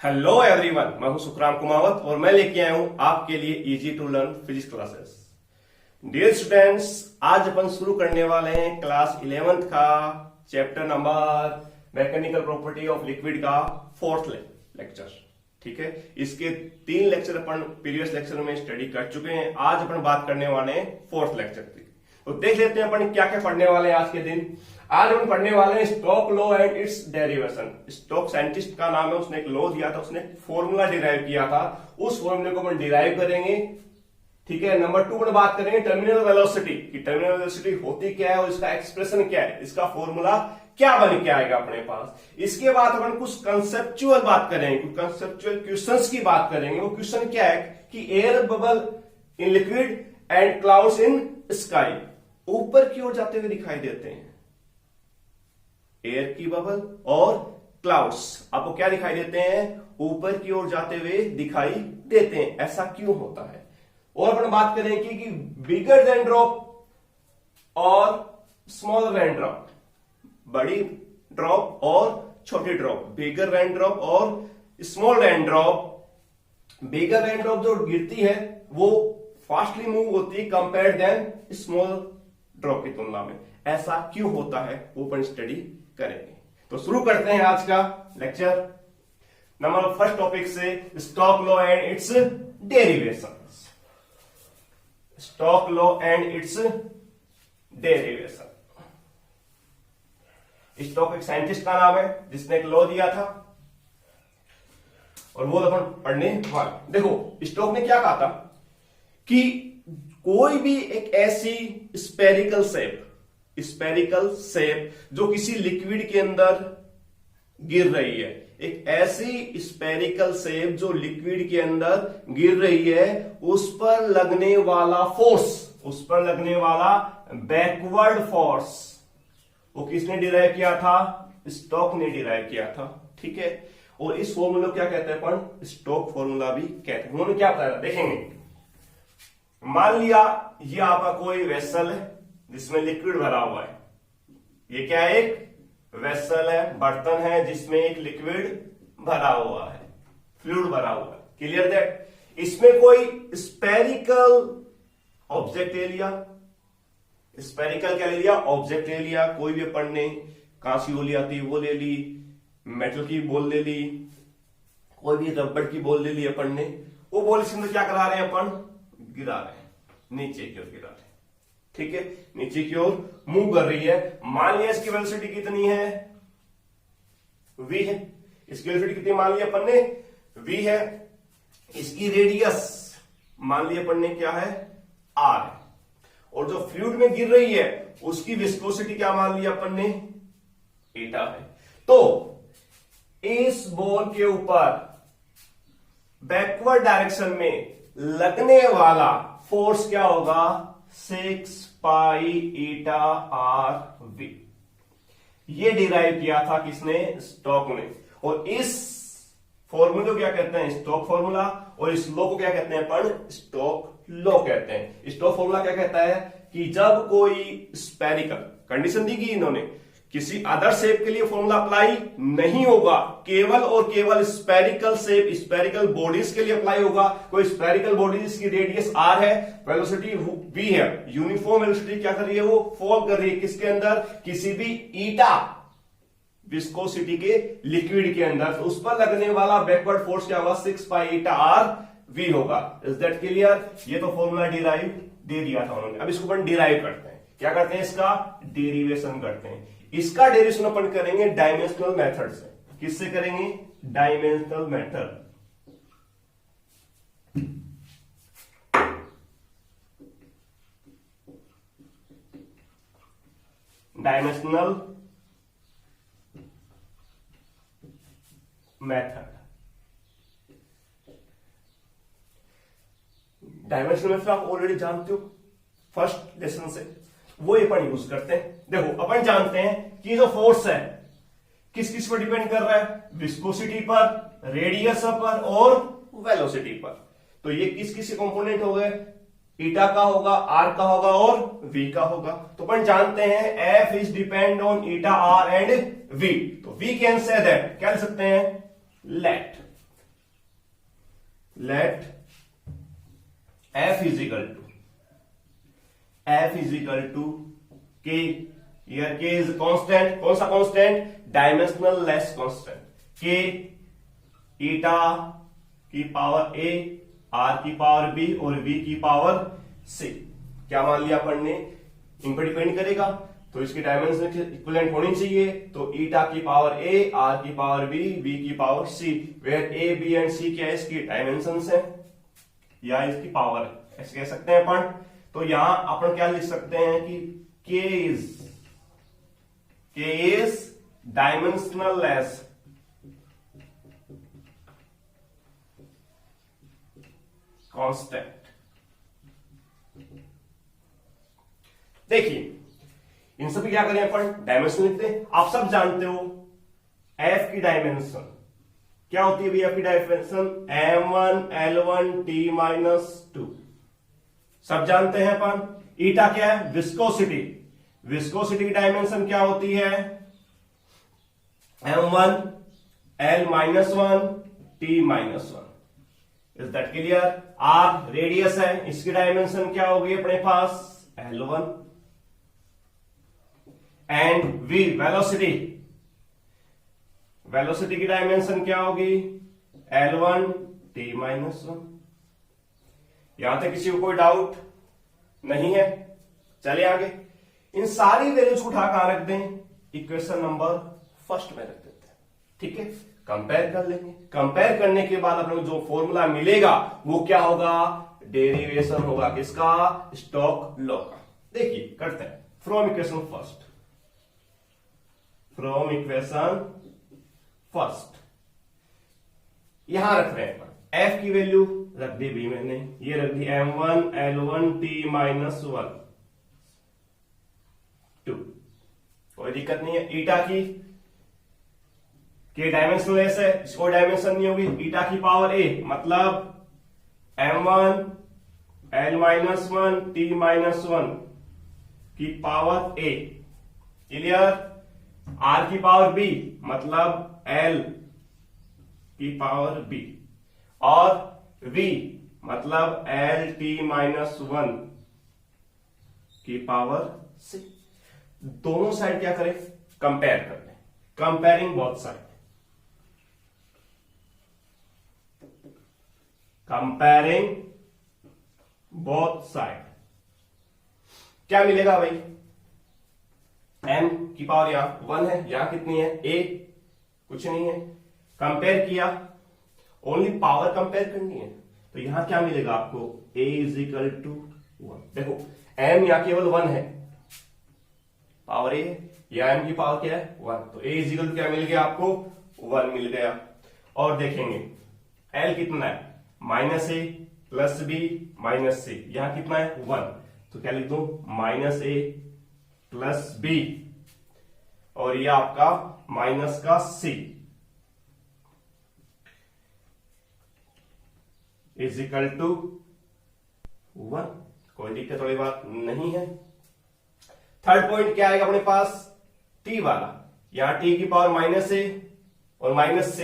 Hello everyone, मैं हूं सुखराम कुमावत और मैं लेके आया हूं आपके लिए easy to learn physics classes. Dear students, आज अपन शुरू करने वाले हैं क्लास 11th का chapter number mechanical property of liquid का फोर्थ लेक्चर। ठीक है, इसके 3 लेक्चर अपन प्रीवियस लेक्चर में स्टडी कर चुके हैं। आज अपन बात करने वाले हैं फोर्थ लेक्चर की। तो देख लेते हैं अपन क्या क्या पढ़ने वाले हैं आज के दिन। आज हम पढ़ने वाले हैं Stoke law and its derivation. Stoke scientist का नाम है, उसने एक लॉ दिया था, उसने एक फॉर्मूला डिराइव किया था, उस फॉर्मूले को अपन डिराइव करेंगे। ठीक है, नंबर 2 पर बात करेंगे टर्मिनल वेलोसिटी की। टर्मिनल वेलोसिटी होती क्या है और इसका एक्सप्रेशन क्या है, इसका फॉर्मूला क्या बन के आएगा अपने पास। इसके बाद अपन कुछ कंसेप्चुअल बात करेंगे, कुछ कंसेप्चुअल क्वेश्चंस की बात करेंगे। वो क्वेश्चन क्या है कि air bubble in liquid and clouds in sky ऊपर की ओर जाते हुए दिखाई देते हैं। एयर की बबल और क्लाउड्स आपको क्या दिखाई देते हैं, ऊपर की ओर जाते हुए दिखाई देते हैं। ऐसा क्यों होता है। और अपन बात करें कि बिगर देन ड्रॉप और स्मॉलर देन ड्रॉप, बड़ी ड्रॉप और छोटी ड्रॉप, बिगर देन ड्रॉप और small than drop. Bigger than drop जो गिरती है वो फास्टली मूव होती है कंपेयर देन स्मॉल ड्रॉप की तुलना में। ऐसा क्यों होता है वो अपन स्टडी करेंगे। तो शुरू करते हैं आज का लेक्चर नंबर फर्स्ट टॉपिक से, Stoke law and its derivations. Stoke law and its derivation. Stoke एक साइंटिस्ट का नाम है जिसने एक लॉ दिया था और वो अपन पढ़ने वाले। देखो, स्टोक ने क्या कहा था कि कोई भी एक ऐसी स्पेरिकल शेप जो किसी लिक्विड के अंदर गिर रही है, एक ऐसी स्पेरिकल शेप जो लिक्विड के अंदर गिर रही है, उस पर लगने वाला फोर्स, उस पर लगने वाला बैकवर्ड फोर्स, वो किसने डिराइव किया था, स्टोक ने डिराइव किया था। ठीक है, और इस फॉर्मूला क्या कहते हैं अपन, स्टोक फॉर्मूला भी कहते हैं। उन्होंने क्या बताया देखेंगे। मान लिया ये आपका कोई वेसल है जिसमें लिक्विड भरा हुआ है। ये क्या है, एक वेसल है, बर्तन है जिसमें एक लिक्विड भरा हुआ है, फ्लूइड भरा हुआ है। Clear that. इसमें कोई स्पेरिकल ऑब्जेक्ट ले लिया, स्पेरिकल क्या ले लिया, ऑब्जेक्ट ले लिया। कोई भी अपन ने कांसी गोली आती वो ले ली, मेटल की बॉल ले ली, कोई भी रबड़ की बॉल ले ली अपन ने। वो बॉल इसके अंदर क्या करा रहे हैं अपन, गिरा रहे हैं, नीचे की ओर गिरा रहे हैं। ठीक है, नीचे की ओर मूव कर रही है। मान लिया इसकी वेलोसिटी कितनी है, v है। इसकी वेलोसिटी कितनी मान लिया अपन ने, v है। इसकी रेडियस मान लिया अपन ने क्या है, r है। और जो फ्लूइड में गिर रही है उसकी विस्कोसिटी क्या मान लिया अपन ने, एटा है। तो इस बॉल के ऊपर बैकवर्ड डायरेक्शन में लगने वाला फोर्स क्या होगा, 6 पाई ईटा आर वी। ये डिराइव किया था किसने, स्टोक ने। और इस फॉर्मूले को क्या कहते हैं, स्टोक फॉर्मूला। और इस लॉ को क्या कहते हैं अपन, स्टोक लॉ कहते हैं। स्टोक फॉर्मूला क्या कहता है कि जब कोई स्पेरिकल कंडीशन दी गई इन्होंने, किसी अदर शेप के लिए फॉर्मूला अप्लाई नहीं होगा, केवल और केवल स्पेरिकल शेप, स्पेरिकल बॉडीज के लिए अप्लाई होगा। कोई स्पेरिकल बॉडी जिसकी रेडियस r है, वेलोसिटी v है, यूनिफॉर्म वेलोसिटी क्या कर रही है, वो फॉल कर रही है किसके अंदर, किसी भी ईटा विस्कोसिटी के लिक्विड के अंदर, तो उस पर लगने वाला बैकवर्ड फोर्स क्या होगा, 6 पाई ईटा आर वी होगा। Is that clear. ये तो फॉर्मूला डिराइव दे दिया था उन्होंने। अब इसको अपन डिराइव करते हैं, क्या करते हैं, इसका डेरिवेशन करते हैं। इसका डेरिवेशन अपन करेंगे डायमेंशनल मेथड से। किससे करेंगे, dimensional method. Dimensional method, dimensional method आप ऑलरेडी जानते हो फर्स्ट लेसन से, वो अपन यूज करते हैं। देखो, अपन जानते हैं कि जो फोर्स है किस किस पर डिपेंड कर रहा है, विस्कोसिटी पर, रेडियस पर और वेलोसिटी पर। तो ये किस किस कंपोनेंट हो गए, ईटा का होगा, आर का होगा और वी का होगा। तो अपन जानते हैं F is depend on eta, R and V. तो वी कैन से दैट, क्या लिख सकते हैं, let. Let f is equal to k, here k is constant, कौन सा constant? Dimensional less constant, k eta की पावर a, r की power b और v की पावर c। क्या मान लिया अपन ने? इन पर डिपेंड करेगा, तो इसकी डायमेंशन इक्विवेलेंट होनी चाहिए। तो ईटा की पावर a, r की पावर b, v की power c, where a, b and c क्या है? इसकी डायमेंशंस है या इसकी पावर है, ऐसे कह सकते हैं अपन। तो यहां अपन क्या लिख सकते हैं कि k is dimensional less constant. देखिए इन सब क्या करें अपन? डायमेंशन लिखते हैं। आप सब जानते हो f की डायमेंशन क्या होती है भैया? f की dimension m1 l1 t minus 2, सब जानते हैं अपन। ईटा क्या है? विस्कोसिटी, विस्कोसिटी की डायमेंशन क्या होती है? m1 l minus 1 t minus 1। Is that clear? r radius है, इसकी डायमेंशन क्या होगी अपने पास? l1 and v velocity, velocity की डायमेंशन क्या होगी? l1 t minus 1। यहां तक किसी को कोई डाउट नहीं है? चले आगे। इन सारी वैल्यूज को उठा कर रख दें, इक्वेशन नंबर फर्स्ट में रख देते हैं, ठीक है। कंपेयर कर लेंगे, कंपेयर करने के बाद अपने को जो फॉर्मूला मिलेगा वो क्या होगा? डेरिवेशन होगा किसका? स्टोक्स लॉ का। देखिए करते हैं from equation first, from equation first यहां रख रहे हैं f की वैल्यू रख दी भी मैंने, ये रख दी m1 l1 t माइनस 1 2, कोई दिक्कत नहीं है। ईटा की डायमेंशन लेस है, इसको डायमेंशन नहीं होगी। ईटा की पावर a मतलब m1 l minus 1 t minus 1 की पावर a, क्लियर। r की पावर b मतलब l की पावर b और v मतलब l t माइनस 1 की पावर c। दोनों साइड क्या करें? कंपेयर कर लें, comparing both side, comparing both side क्या मिलेगा भाई? m की पावर यहां 1 है, यहां कितनी है? a, कुछ नहीं है। कंपेयर किया, ओनली पावर कंपेयर करनी है, तो यहां क्या मिलेगा आपको? a is equal to 1। देखो m यहां केवल 1 है, पावर a, या m की पावर क्या है? 1, तो a इज इक्वल टू क्या मिल गया आपको? 1 मिल गया। और देखेंगे l कितना है? Minus a plus b minus c, यहां कितना है? 1, तो क्या लिख दो? माइनस a प्लस b और ये आपका माइनस का c इज इक्वल टू 1। कोई दिक्कत वाली बात नहीं है। थर्ड पॉइंट क्या आएगा अपने पास? t वाला, यहां t की पावर माइनस a और minus c,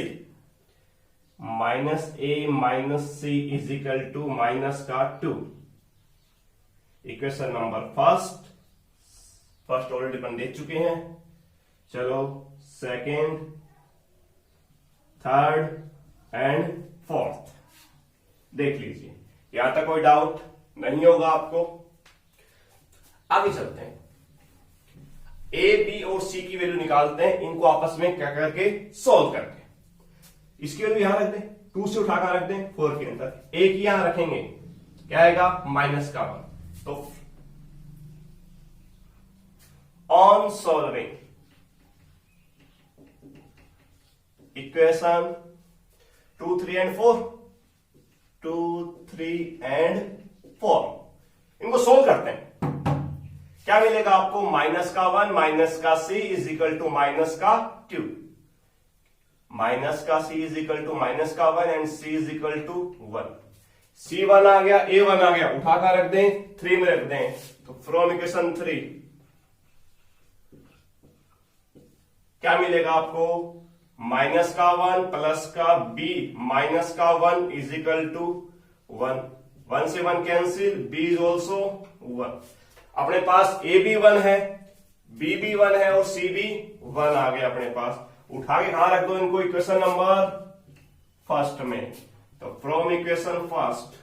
minus a minus c is equal to minus का 2। इक्वेशन नंबर फर्स्ट ऑलरेडी अपन देख चुके हैं। चलो सेकेंड, थर्ड एंड फोर्थ देख लीजिए, यहां तक कोई डाउट नहीं होगा आपको। आगे चलते हैं, ए बी और सी की वैल्यू निकालते हैं, इनको आपस में क्या करके सॉल्व करके। इसकी वैल्यू यहां रख दें, 2 से उठाकर रख दें 4 के अंदर, ए की यहां रखेंगे, क्या आएगा? माइनस का 1। तो on solving equation 2, 3 and 4, 2, 3 and 4, इनको सोल्व करते हैं। क्या मिलेगा आपको? माइनस का 1 माइनस का c is equal to minus का 2, माइनस का c is equal to minus का 1 and c is equal to 1। c1 आ गया, a1 आ गया, उठाकर रख दें, 3 में रख दें, तो फ्रॉम इक्वेशन 3 क्या मिलेगा आपको? माइनस का 1 प्लस का b माइनस का 1 इज इक्वल टू 1, 1 से 1 कैंसिल, b इज ऑल्सो 1। अपने पास a भी 1 है, b भी 1 है और c भी 1 आ गया अपने पास। उठा के कहां रख दो इनको, इक्वेशन नंबर फर्स्ट में। तो फ्रॉम इक्वेशन फर्स्ट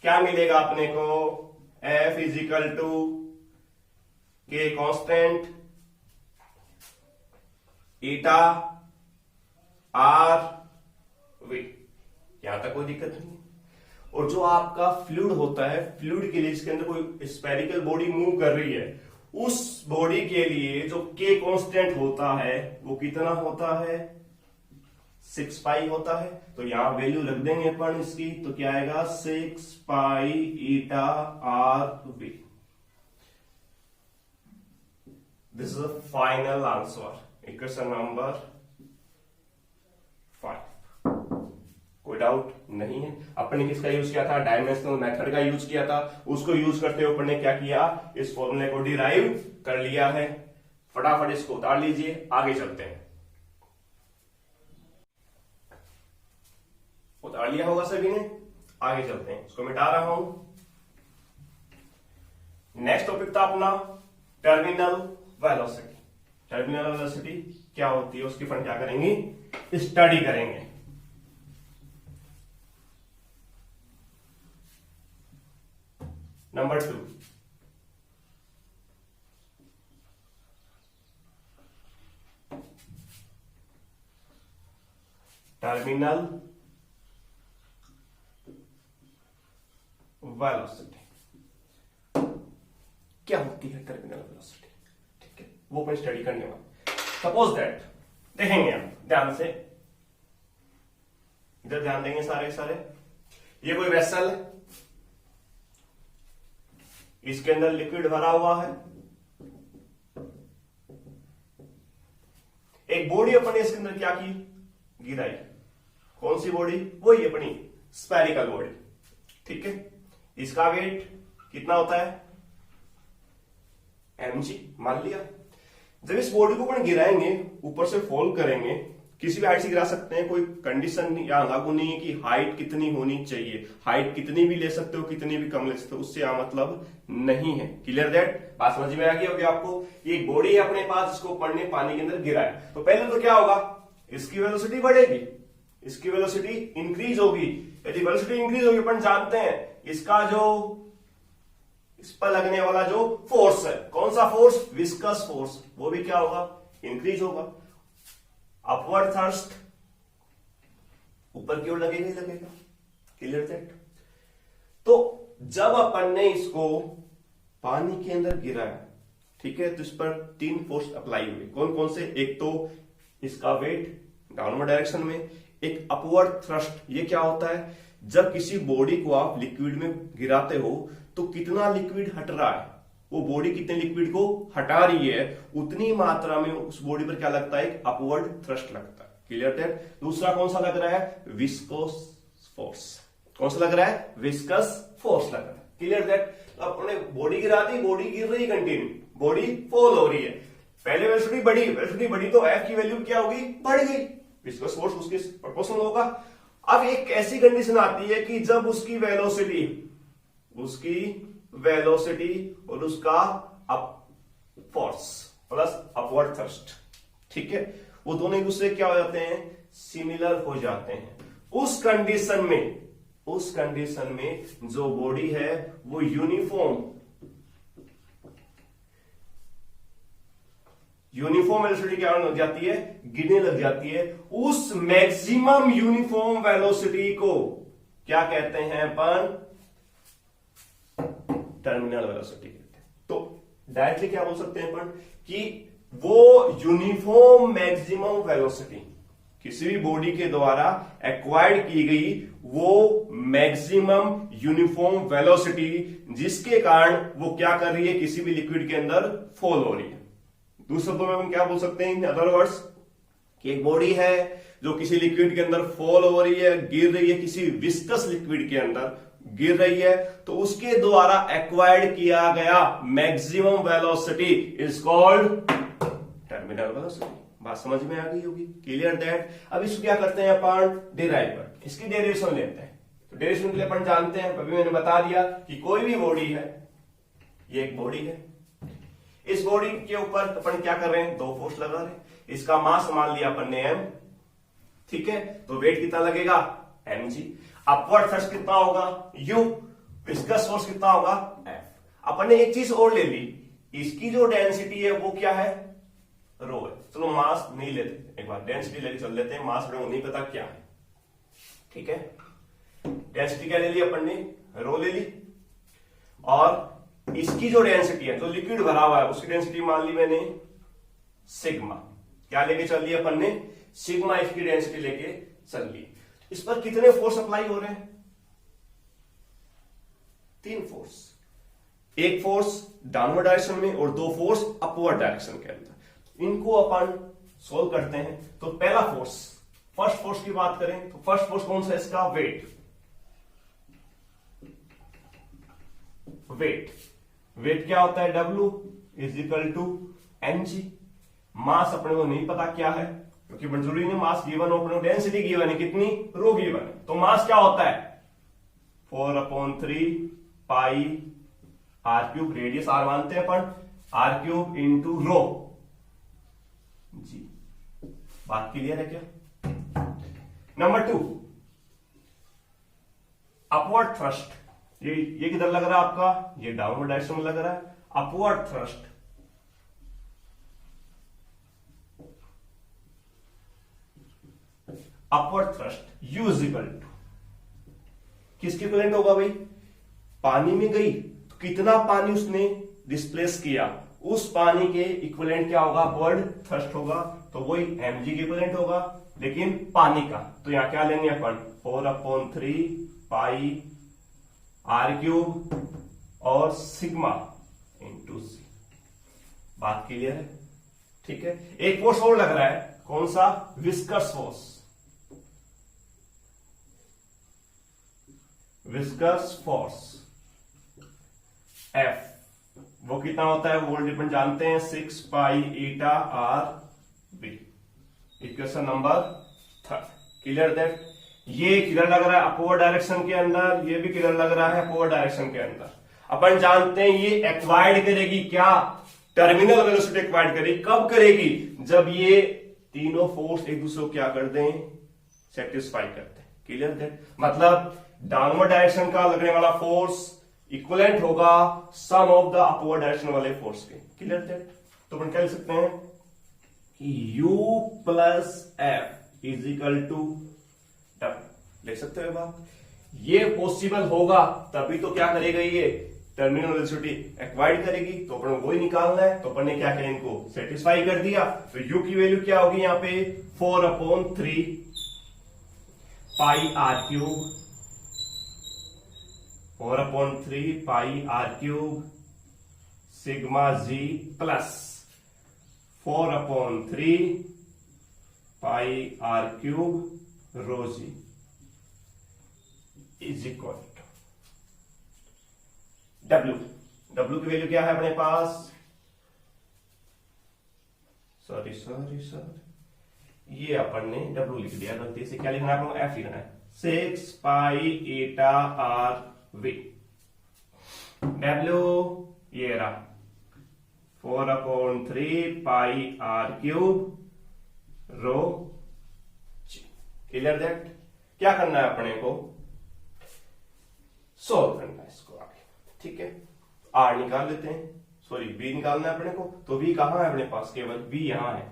क्या मिलेगा अपने को, f इज इक्वल टू के कांस्टेंट ईटा आर वी, यहां तक कोई दिक्कत नहीं है। और जो आपका फ्लूइड होता है, फ्लूइड के लिए इसके अंदर कोई स्फेरिकल बॉडी मूव कर रही है, उस बॉडी के लिए जो के कांस्टेंट होता है वो कितना होता है, 6 पाई होता है। तो यहां वैल्यू रख देंगे अपन इसकी, तो क्या आएगा 6 pi eta R V. This is the final answer, equation number 5। कोई डाउट नहीं है। अपन ने किसका यूज किया था, डायमेंशनल मेथड का यूज किया था। उसको यूज करते हुए अपन ने क्या किया, इस फॉर्मूले को डिराइव कर लिया है। फटाफट इसको उतार लीजिए, आगे चलते हैं। उतार लिया होगा सभी ने, आगे चलते हैं। इसको मिटा रहा हूं। नेक्स्ट टॉपिक था अपना टर्मिनल वेलोसिटी। टर्मिनल वेलोसिटी क्या होती है, उसकी अपन क्या करेंगे, स्टडी करेंगे। नंबर 2, टर्मिनल वेलोसिटी क्या होती है, टर्मिनल वेलोसिटी, ठीक है, वो अपन स्टडी करने वाले। सपोज दैट, देखेंगे हम ध्यान से, इधर ध्यान देंगे सारे सारे। ये कोई वेसल है, इसके अंदर लिक्विड भरा हुआ है। एक बॉडी अपन ने इसके अंदर क्या की, गिराई। कौन सी बॉडी, वही अपनी स्फेरिकल बॉडी, ठीक है। इसका वेट कितना होता है, mg मान लिया। जब इस बॉडी को अपन गिराएंगे, ऊपर से फॉल करेंगे, किसी भी हाइट से गिरा सकते हैं, कोई कंडीशन या लागू नहीं है कि हाइट कितनी होनी चाहिए। हाइट कितनी भी ले सकते हो, कितनी भी कम ले सकते हो, उससे यहां मतलब नहीं है। क्लियर दैट, बात समझ में आ गई होगी आपको। एक बॉडी है अपने पास, जिसको अपन ने पानी के अंदर गिराया, तो पहले तो क्या होगा, इसकी वेलोसिटी बढ़ेगी, इसकी वेलोसिटी इंक्रीज होगी। यदि वेलोसिटी इंक्रीज होगी, अपन जानते हैं इसका जो इस पर लगने वाला जो फोर्स है, कौन सा फोर्स, विस्कस फोर्स, वो भी क्या होगा, इंक्रीज होगा। अपवर्ड थ्रस्ट ऊपर की ओर लगेगा ही लगेगा। Clear that. तो जब अपन ने इसको पानी के अंदर गिराया, ठीक है, तो इस पर 3 फोर्स अप्लाई हुए। कौन कौन से, एक तो इसका वेट डाउनवर्ड डायरेक्शन में, एक अपवर्ड थ्रस्ट। ये क्या होता है, जब किसी बॉडी को आप लिक्विड में गिराते हो तो कितना लिक्विड हट रहा है, वो बॉडी कितने लिक्विड को हटा रही है, उतनी मात्रा में उस बॉडी पर क्या लगता है, एक अपवर्ड थ्रस्ट लगता है। Clear that. दूसरा कौन सा लग रहा है, विस्कोस फोर्स। कौन सा लग रहा है, विस्कस फोर्स लग रहा है। Clear that. तो अपने बॉडी गिरा दी, बॉडी गिर रही कंटिन्यू, बॉडी फॉल हो रही है। पहले वेलोसिटी बढ़ी तो एफ की वैल्यू क्या होगी, बढ़ गई, विस्कस फोर्स उसके प्रोपोर्शनल होगा। अब एक ऐसी कंडीशन आती है कि जब उसकी वेलोसिटी और उसका फोर्स प्लस अपवर्ड थ्रस्ट, ठीक है, वो दोनों एक दूसरे क्या हो जाते हैं, सिमिलर हो जाते हैं। उस कंडीशन में जो बॉडी है वो यूनिफॉर्म वेलोसिटी क्या लग जाती है, गिरने लग जाती है। उस मैक्सिमम यूनिफॉर्म वेलोसिटी को क्या कहते हैं अपन, टर्मिनल वेलोसिटी कहते हैं। तो डायरेक्टली क्या बोल सकते हैं अपन कि वो यूनिफॉर्म मैक्सिमम वेलोसिटी किसी भी बॉडी के द्वारा एक्वायर्ड की गई वो मैक्सिमम यूनिफॉर्म वेलोसिटी, जिसके कारण वो क्या कर रही है, किसी भी लिक्विड के अंदर फॉल हो रही है। दूसरे शब्दों में हम क्या बोल सकते हैं, इन अदर वर्ड्स, कि एक बॉडी है जो किसी लिक्विड के अंदर फॉल हो रही है, गिर रही है, किसी विस्कस लिक्विड के अंदर गिर रही है, तो उसके द्वारा एक्वायर्ड किया गया maximum velocity is called terminal velocity. बात समझ में आ गई होगी, क्लियर दैट। अब इसको क्या करते हैं अपन, डिराइव करते हैं, इसकी डेरिवेशन लेते हैं। तो डेरिवेशन के लिए अपन जानते हैं, अभी मैंने बता दिया कि कोई भी बॉडी है, ये एक बॉडी है, इस बॉडी के ऊपर अपन क्या कर रहे हैं, दो फोर्स लगा रहे हैं। इसका मास मान लिया अपन ने m, ठीक है, तो वेट कितना लगेगा mg। अपवर्ड थ्रस्ट कितना होगा u, विस्कस फोर्स कितना होगा F। अपन ने एक चीज और ले ली, इसकी जो डेंसिटी है वो क्या है, रो है। चलो मास नहीं लेते, एक बार डेंसिटी लेके चल लेते हैं, मास अपने को नहीं पता क्या है, ठीक है। डेंसिटी क्या ले ली अपन ने, रो ले ली, और इसकी जो डेंसिटी है, जो लिक्विड भरा हुआ है, उसकी डेंसिटी मान ली मैंने सिग्मा। क्या लेके चल ली अपन ने, सिग्मा इसकी डेंसिटी लेके चल ली। इस पर कितने फोर्स अप्लाई हो रहे हैं, 3 फोर्स, एक फोर्स डाउनवर्ड डायरेक्शन में और 2 फोर्स अपवर्ड डायरेक्शन के अंदर। इनको अपन सोल्व करते हैं। तो पहला फोर्स, फर्स्ट फोर्स की बात करें तो फर्स्ट फोर्स कौन सा है इसका, वेट। वेट क्या होता है, W is equal to mg। Mass अपने को नहीं पता क्या है, क्योंकि जरूरी नहीं मास गिवन हो, अपने डेंसिटी गिवन है कितनी, रो गिवन है। तो मास क्या होता है 4/3 पाई r3, रेडियस r मानते हैं अपन, r3 इंटू रो जी। बात क्लियर है क्या। Number 2, upward thrust. ये किधर लग रहा है आपका, ये डाउनवर्ड डायरेक्शन में लग रहा है। Upward thrust, upward thrust U is equal to किसके इक्विवेलेंट होगा भाई, पानी में गई तो कितना पानी उसने डिस्प्लेस किया, उस पानी के इक्विवेलेंट क्या होगा, अपवर्ड थ्रस्ट होगा। तो वही mg के इक्विवेलेंट होगा, लेकिन पानी का। तो यहां क्या लेंगे अपन, 4/3 पाई r3 और सिग्मा इंटू c। बात क्लियर है, ठीक है। एक फोर्स और लग रहा है, कौन सा, viscous force. Viscous force F, वो कितना होता है, वोल्ट अपन जानते हैं, 6 pi eta r b। Equation number 3, clear that. ये किधर लग रहा है, अपवर्ड डायरेक्शन के अंदर, ये भी किधर लग रहा है, अपवर्ड डायरेक्शन के अंदर। अपन जानते हैं ये एक्वायर्ड करेगी क्या, टर्मिनल वेलोसिटी एक्वायर्ड करेगी। कब करेगी, जब ये तीनों फोर्स एक दूसरे को क्या कर दें, सेटिस्फाई करते हैं, क्लियर दैट। मतलब डाउनवर्ड डायरेक्शन का लगने वाला फोर्स इक्विवेलेंट होगा sum of the upward direction वाले फोर्स के, क्लियर दैट। तो अपन कह सकते हैं कि U plus F is equal to W, लिख सकते हो बात। ये पॉसिबल होगा तभी तो क्या करेगा, ये टर्मिनल वेलोसिटी एक्वायर्ड करेगी। तो अपन को वही निकालना है, तो अपन ने क्या किया, इनको सेटिस्फाई कर दिया। तो U की वैल्यू क्या होगी यहां पे, 4/3 pi r3, 4/3 pi r3 sigma g plus 4/3 pi r3 rho G is equal to W। W की वैल्यू क्या है अपने पास, सॉरी, ये अपन ने W लिख दिया गलती से, क्या लिखना है अपन, F लिखना है, 6 पाई ईटा r v। W ये रहा 4/3 pi r3 rho ji, clear that. क्या करना है अपने को, सोल्व करना है इसको आगे, ठीक है। R निकाल लेते हैं, सॉरी B निकालना है अपने को। तो B कहां है अपने पास, केवल B यहां है,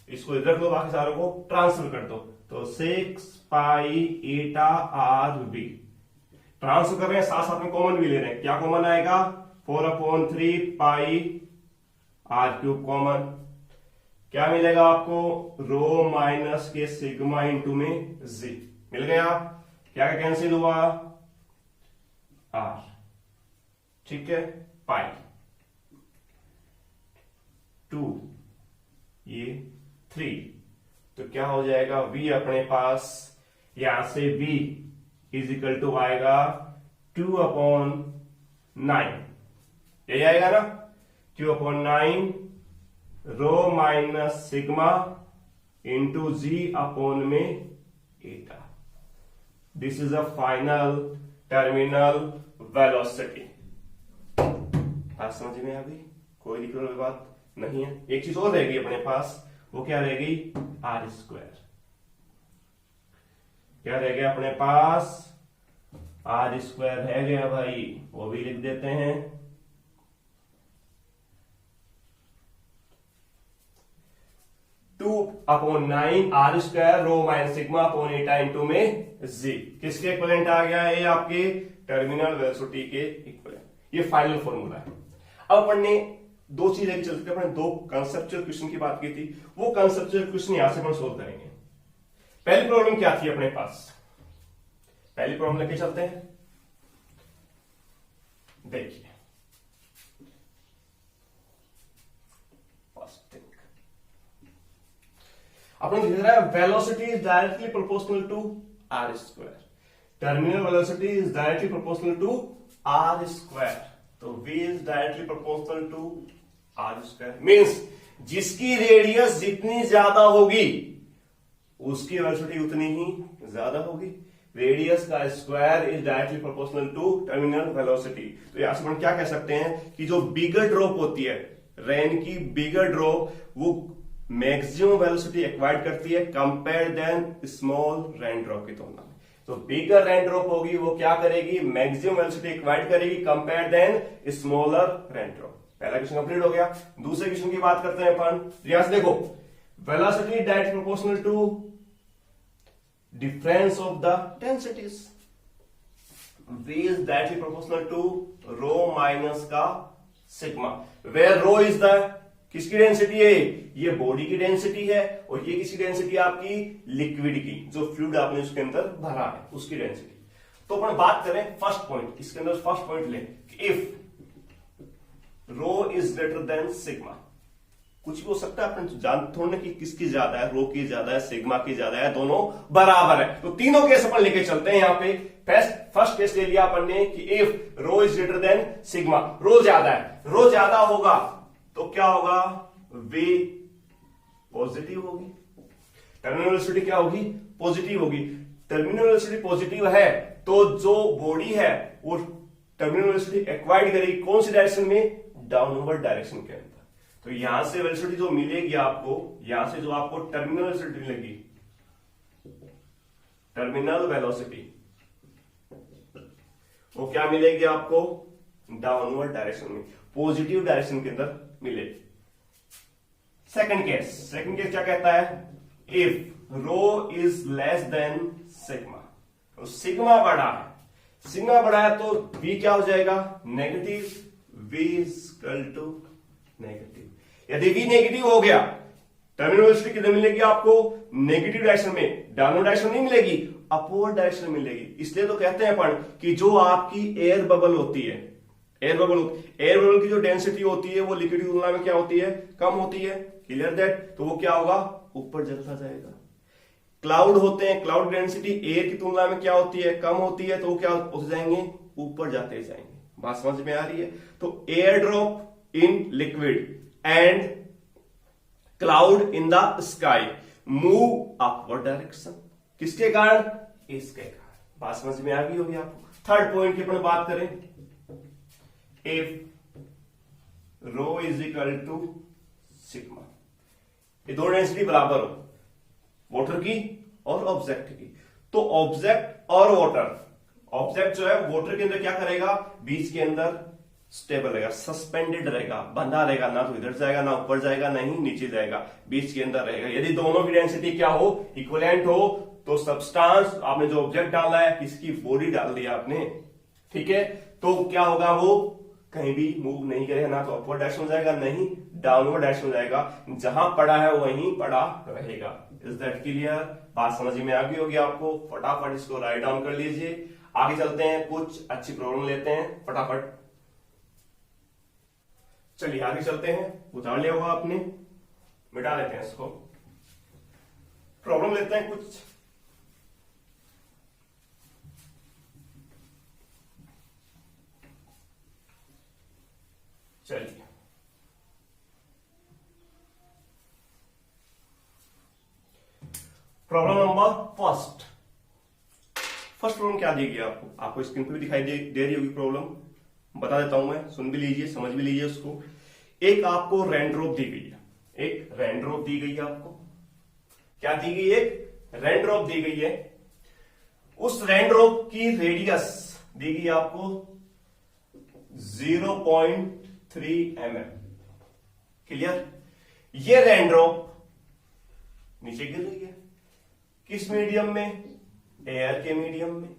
इसको इधर रख लो, बाकी सारों को ट्रांसफर कर दो। तो 6 पाई ईटा r v ट्रांसफर कर रहे हैं, साथ साथ में कॉमन भी ले रहे हैं। क्या कॉमन आएगा, 4/3 पाई r3 कॉमन, क्या मिलेगा आपको, रो माइनस के सिग्मा इंटू में जी, मिल गया। क्या क्या कैंसिल हुआ, r, ठीक है, पाई 2 ये 3, तो क्या हो जाएगा, v अपने पास यहां से v इज इक्वल टू आएगा 2/9, यही आएगा ना, 2/9 रो माइनस सिग्मा इंटू जी अपॉन में एटा। This is a final terminal velocity. बात समझ में आ गई? कोई दिक्कत वाली बात नहीं है। एक चीज और रहेगी अपने पास, वो क्या रहेगी? R square. क्या रह गया अपने पास? आर स्क्वायर रह गया भाई, वो भी लिख देते हैं। Two upon 9 R square rho minus sigma upon eta into में जी। किसके इक्विवेलेंट आ गया? ये आपके टर्मिनल वेलोसिटी के इक्विवेलेंट। ये फाइनल फॉर्मूला है। अब अपन ने दो चीजें चलते थे, अपने दो कंसेप्चुअल क्वेश्चन की बात की थी, वो कंसेप्चुअल क्वेश्चन यहां से अपन सोल्व करेंगे। पहली प्रॉब्लम क्या थी अपने पास? पहली प्रॉब्लम लेके चलते हैं। देखिए, अपन लिख रहा है velocity is directly proportional to R square. Terminal velocity is directly proportional to R square. तो v is directly proportional to R square means जिसकी रेडियस जितनी ज्यादा होगी उसकी वेलोसिटी उतनी ही ज्यादा होगी। रेडियस का square is directly proportional to terminal velocity. तो यहां से अपन क्या कह सकते हैं कि जो बिगर ड्रॉप होती है, रेन की बिगर ड्रॉप, वो मैक्सिमम वेलोसिटी एक्वायर्ड करती है compare than small rain drop की तुलना में। तो बिगर रेन ड्रॉप होगी वो क्या करेगी? मैक्सिमम वेलोसिटी एक्वायर्ड करेगी compare than smaller rain drop. पहला क्वेश्चन कंप्लीट हो गया। दूसरे क्वेश्चन की बात करते हैं अपन। यहां से देखो, velocity directly proportional to difference of the densities. V is directly proportional to rho minus का sigma, where rho is the किसकी डेंसिटी है? ये बॉडी की डेंसिटी है, और ये किसकी डेंसिटी? आपकी लिक्विड की, जो फ्लूइड आपने उसके अंदर भरा है उसकी डेंसिटी। तो अपन बात करें फर्स्ट पॉइंट, इसके अंदर फर्स्ट पॉइंट लें कि if rho is greater than sigma, कुछ भी हो सकता है, अपन जान थोड़े कि किसकी ज्यादा है, रो की ज्यादा है, सिग्मा की ज्यादा है, दोनों बराबर है। तो तीनों केस अपन लेके चलते हैं। यहां पे फर्स्ट केस ले लिया अपन ने कि if rho is greater than sigma, rho ज्यादा है, रो ज्यादा होगा तो क्या होगा? वे पॉजिटिव होगी। टर्मिनल वेलोसिटी क्या होगी? पॉजिटिव होगी। टर्मिनल वेलोसिटी पॉजिटिव है तो जो बॉडी है वो टर्मिनल वेलोसिटी एक्वायर्ड करेगी कौन सी डायरेक्शन में? डाउनवर्ड डायरेक्शन के अंदर। तो यहां से वेलोसिटी जो मिलेगी आपको, यहां से जो आपको टर्मिनल वेलोसिटी मिलेगी, टर्मिनल वेलोसिटी, वो क्या मिलेगी आपको? डाउनवर्ड डायरेक्शन में, पॉजिटिव डायरेक्शन के अंदर मिलेगी। सेकंड केस क्या कहता है? If rho is less than sigma, तो सिग्मा बड़ा है, सिग्मा बड़ा है तो v क्या हो जाएगा? Negative. v equal to negative. यदि v नेगेटिव हो गया, टर्मिनल वेलोसिटी किधर मिलेगी आपको? नेगेटिव डायरेक्शन में, डाउनवर्ड डायरेक्शन नहीं मिलेगी, अपवर्ड डायरेक्शन में मिलेगी। इसलिए तो कहते हैं अपन कि जो आपकी एयर बबल होती है, एयर बबल की जो डेंसिटी होती है वो लिक्विड की तुलना में क्या होती है? कम होती है। Clear that? तो वो क्या होगा? ऊपर चलता जाएगा। क्लाउड होते हैं, क्लाउड डेंसिटी एयर की तुलना में क्या होती है? कम होती है, तो वो क्या हो जाएंगे? ऊपर जाते जाएंगे। बात समझ में आ रही है? तो air drop in liquid and cloud in the sky move upward direction. किसके कारण? इसके कारण। बात समझ में आ गई होगी आपको। थर्ड पॉइंट की अपन बात करें, if rho is equal to sigma, ये दो डेंसिटी बराबर हो, वाटर की और ऑब्जेक्ट की, तो ऑब्जेक्ट और वाटर, ऑब्जेक्ट जो है वाटर के अंदर क्या करेगा? बीच के अंदर स्टेबल रहेगा, सस्पेंडेड रहेगा, बंधा रहेगा, ना तो इधर जाएगा, ना ऊपर जाएगा, ना ही नीचे जाएगा, बीच के अंदर रहेगा। यदि दोनों की डेंसिटी क्या हो? इक्विवेलेंट हो, तो सब्सटेंस, आपने जो ऑब्जेक्ट डाला है, किसकी बॉडी डाल दी आपने, ठीक है, तो क्या होगा? वो कहीं भी मूव नहीं करेगा, ना तो अपवर्ड डायरेक्शन जाएगा, नहीं डाउनवर्ड डायरेक्शन जाएगा। जहां पड़ा है वहीं पड़ा रहेगा। Is that clear? बात समझ में आ गई होगी आपको। फटाफट इसको राइट डाउन कर लीजिए। आगे चलते हैं, कुछ अच्छी प्रॉब्लम लेते हैं फटाफट। चलिए आगे चलते हैं। उतार लिया होगा आपने, मिटा लेते हैं इसको। प्रॉब्लम लेते हैं कुछ। चलिए, प्रॉब्लम नंबर फर्स्ट प्रॉब्लम क्या दी गई आपको स्क्रीन पे भी दिखाई दे रही होगी प्रॉब्लम, बता देता हूं मैं, सुन भी लीजिए, समझ भी लीजिए उसको। एक आपको रेनड्रॉप दी गई है, एक रेनड्रॉप दी गई है आपको। क्या दी गई? एक रेनड्रॉप दी गई है। उस रेनड्रॉप की रेडियस दी गई आपको 0.3 mm। क्लियर? ये रेनड्रॉप नीचे गिर रही है, किस मीडियम में? एयर के मीडियम में।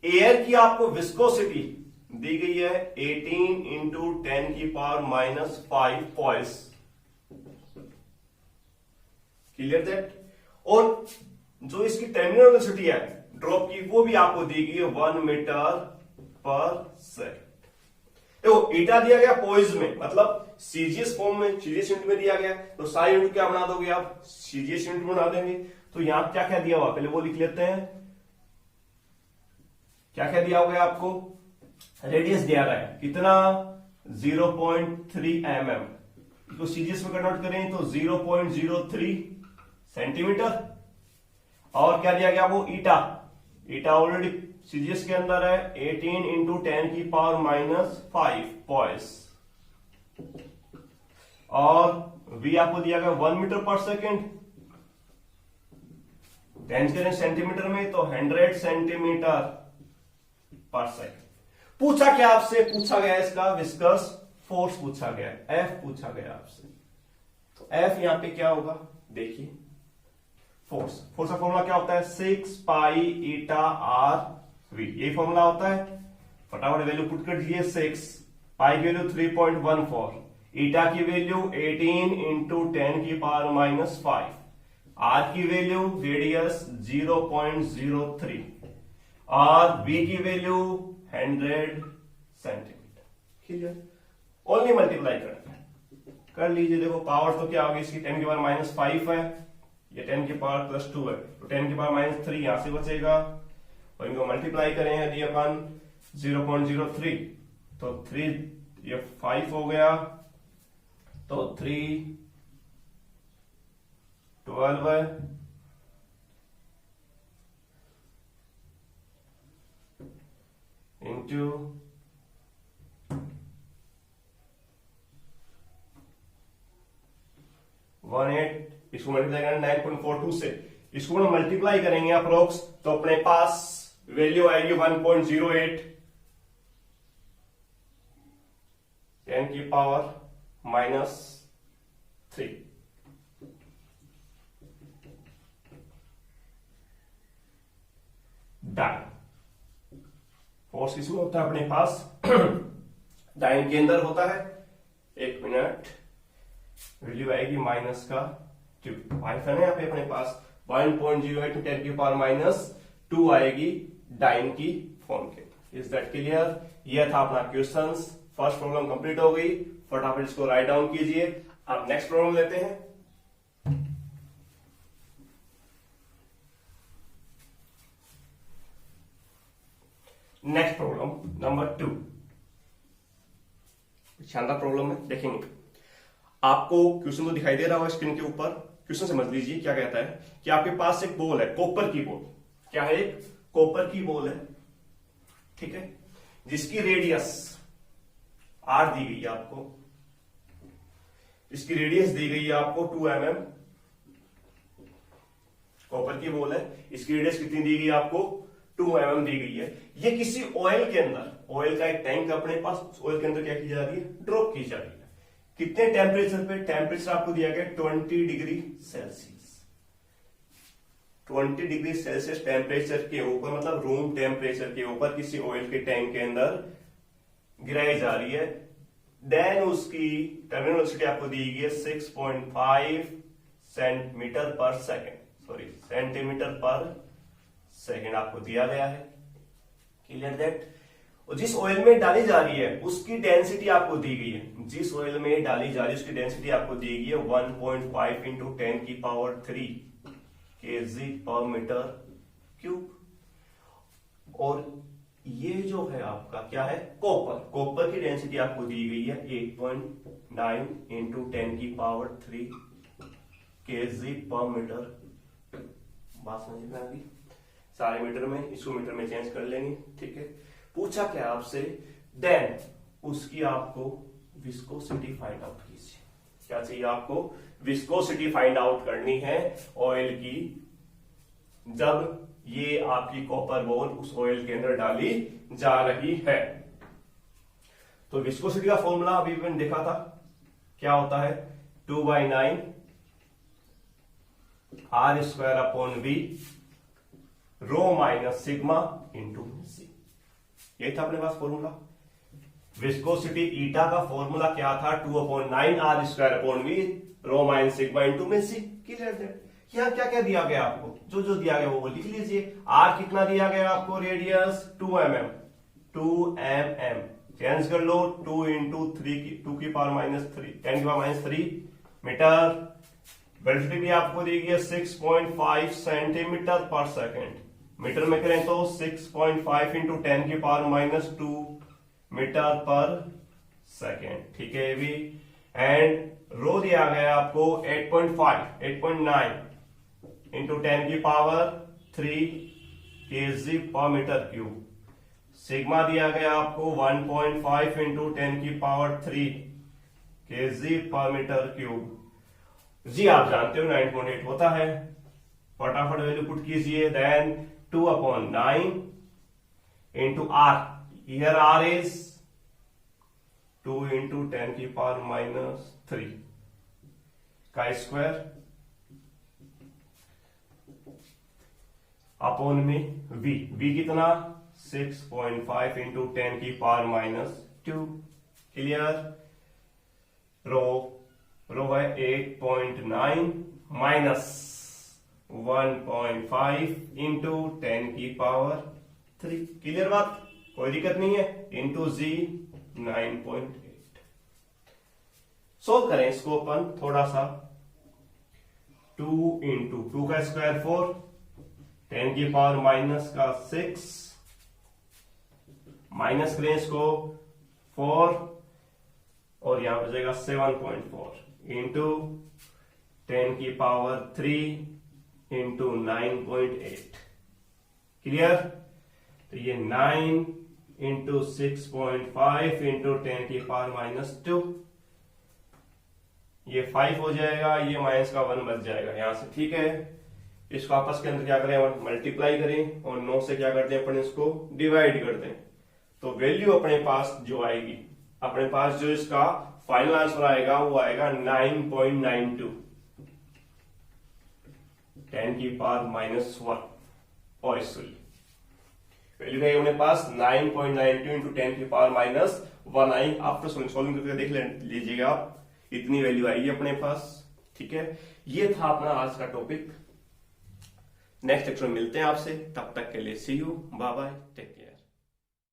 एयर की आपको विस्कोसिटी दी गई है 18 इंटू 10 की पावर -5 पॉइस। Clear that? और जो इसकी टर्मिनल वेलोसिटी है ड्रॉप की, वो भी आपको दी गई है 1 मीटर पर सेकंड। देखो ईटा दिया गया पॉइस में, मतलब सीजीएस फॉर्म में, सीजीएस यूनिट में दिया गया, तो सारी यूनिट क्या बना दोगे आप? सीजीएस यूनिट बना देंगे। तो यहां क्या क्या दिया हुआ, पहले वो लिख लेते हैं। क्या क्या दिया होगा आपको? रेडियस दिया गया है कितना? 0.3 mm। तो सीजीएस में कन्वर्ट करें तो 0.03 सेंटीमीटर। और क्या दिया गया? वो ईटा, ईटा ऑलरेडी सीजीएस के अंदर है, 18 इंटू 10 की पावर -5 पॉइस। और वी आपको दिया गया 1 मीटर पर सेकेंड, 10 करें सेंटीमीटर में तो 100 सेंटीमीटर पर सेकेंड। पूछा क्या आपसे? पूछा गया इसका विस्कस फोर्स पूछा गया, एफ पूछा गया आपसे। तो एफ यहां पे क्या होगा? देखिए फोर्स का फॉर्मूला क्या होता है? 6 पाई ईटा आर वी, ये फॉर्मूला होता है। फटाफट वैल्यू पुट कर दीजिए। 6 पाई की वैल्यू 3.14, ईटा की वैल्यू 18 इंटू 10 की पावर -5, आर की वैल्यू रेडियस 0.03 और वी की value 100 centimetre. Clear? Only multiply करना है, कर लीजिए। देखो पावर तो क्या होगी इसकी? 10 की पावर -5 है, ये 10 की पावर +2 है, तो 10 की पावर -3 यहां से बचेगा, और इनको मल्टीप्लाई करें यदि अपन 0.03 तो 3 ये 5 हो गया, तो 3 12 है, इंटू 18, इसको मल्टीप्लाई करेंगे 9.42 से, इसको हम मल्टीप्लाई करेंगे अप्रोक्स, तो अपने पास वैल्यू आएगी 1.08 10 की पावर -3। डाइन फोर्स किसमें होता है? अपने पास डाइन के अंदर होता है। 1 मिनट, वैल्यू आएगी -5 है ना यहाँ पे अपने पास। 1.08 10 की पावर -2 आएगी डाइन की फॉर्म के। Is that clear? यह था अपना क्वेश्चन। फर्स्ट प्रॉब्लम कंप्लीट हो गई, फटाफट इसको राइट डाउन कीजिए। अब नेक्स्ट प्रॉब्लम लेते हैं। नेक्स्ट प्रॉब्लम नंबर 2, शानदार प्रॉब्लम है, देखेंगे। आपको क्वेश्चन तो दिखाई दे रहा होगा स्क्रीन के ऊपर। क्वेश्चन समझ लीजिए क्या कहता है कि आपके पास एक बॉल है, कॉपर की बॉल। क्या है? एक कॉपर की बॉल है, ठीक है, जिसकी रेडियस आर दी गई है आपको। इसकी रेडियस दी गई है आपको 2 mm। कॉपर की बॉल है, इसकी रेडियस कितनी दी गई है आपको? 2 mm दी गई है। ये किसी ऑयल के अंदर, ऑयल का एक टैंक अपने पास, ऑयल के अंदर क्या की जा रही है? ड्रॉप की जा रही है। कितने टेम्परेचर पे? टेम्परेचर आपको दिया गया 20 degree Celsius. 20 degree Celsius temperature के ऊपर, मतलब रूम टेम्परेचर के ऊपर किसी ऑयल के टैंक के अंदर गिराई जा रही है। देन उसकी टर्मिनल वेलोसिटी आपको दी गई है 6.5 सेंटीमीटर पर सेकेंड, सॉरी सेंटीमीटर पर सेकेंड आपको दिया गया है। Clear that? और जिस ऑयल में डाली जा रही है उसकी डेंसिटी आपको दी गई है। जिस ऑयल में डाली जा रही है उसकी डेंसिटी आपको दी गई है 1.5 इंटू 10 की power 3 kg per metre cube. और ये जो है आपका क्या है? कॉपर। कॉपर की डेंसिटी आपको दी गई है 8.9 इंटू 10 की पावर 3 kg पर मीटर बात समझ में आ गई? सारे मीटर में, इसको मीटर में चेंज कर लेंगे, ठीक है। पूछा क्या आपसे, देन उसकी आपको विस्कोसिटी फाइंड आउट कीजिए। क्या चाहिए आपको? विस्कोसिटी फाइंड आउट करनी है ऑयल की, जब ये आपकी कॉपर बोन उस ऑयल के अंदर डाली जा रही है। तो विस्कोसिटी का फॉर्मूला अभी मैंने देखा था, क्या होता है? 2/9 R² अपॉन V रो माइनस सिग्मा इंटू सी। ये था अपने पास फॉर्मूला। विस्कोसिटी ईटा का फॉर्मूला क्या था? 2/9 R² अपॉन V रो माइनस सिग्मा इंटू में सी। क्लियर? यहाँ क्या क्या दिया गया आपको? जो जो दिया गया वो लिख लीजिए। आर कितना दिया गया आपको? रेडियस 2 mm, 2 mm चेंज कर लो, 2 इंटू 2 की पावर -3 10 की पावर -3 मीटर। वेलोसिटी भी आपको दी गई है 6.5 सेंटीमीटर पर सेकेंड। मीटर में करें तो 6.5 इंटू 10 की पावर -2 मीटर पर सेकेंड, ठीक है। भी एंड रो दिया गया आपको 8.9 इंटू 10 की power 3 kg per metre cube. Sigma दिया गया आपको 1.5 इंटू 10 की power 3 kg per metre cube. G आप जानते हो 9.8 होता है। फटाफट वैल्यू पुट कीजिए। Then 2/9 into r, here r is 2 into 10 की पावर -3 का स्क्वायर अपॉन में v कितना? 6.5 इंटू 10 की पावर -2। क्लियर? रो है 8.9 माइनस 1.5 इंटू 10 की पावर 3। क्लियर बात? कोई दिक्कत नहीं है। इंटू जी 9.8। सोल्व करें इसको अपन थोड़ा सा। 2 इंटू 2 का स्क्वायर 4, 10 की पावर -6 माइनस करें इसको 4 और यहां पर जाएगा 7.4 इंटू 10 की पावर 3 इंटू 9.8। क्लियर? तो ये 9 इंटू 6.5 इंटू 10 की पावर -2, ये 5 हो जाएगा, ये माइनस का 1 बच जाएगा यहां से, ठीक है। इसको आपस के अंदर क्या करें? मल्टीप्लाई करें और 9 से क्या करते हैं अपन? इसको डिवाइड कर दें। तो वैल्यू अपने पास जो आएगी, अपने पास जो इसका फाइनल आंसर आएगा वो आएगा 9.92 10 की पावर -1। और सॉरी वैल्यू रहेगी अपने पास 9.92 इंटू 10 की पावर -1 आई। आफ्टर सॉल्विंग करके देख लीजिएगा आप, इतनी वैल्यू आएगी अपने पास, ठीक है। ये था अपना आज का टॉपिक। नेक्स्ट लेक्चर में मिलते हैं आपसे, तब तक के लिए see you, bye bye, take care.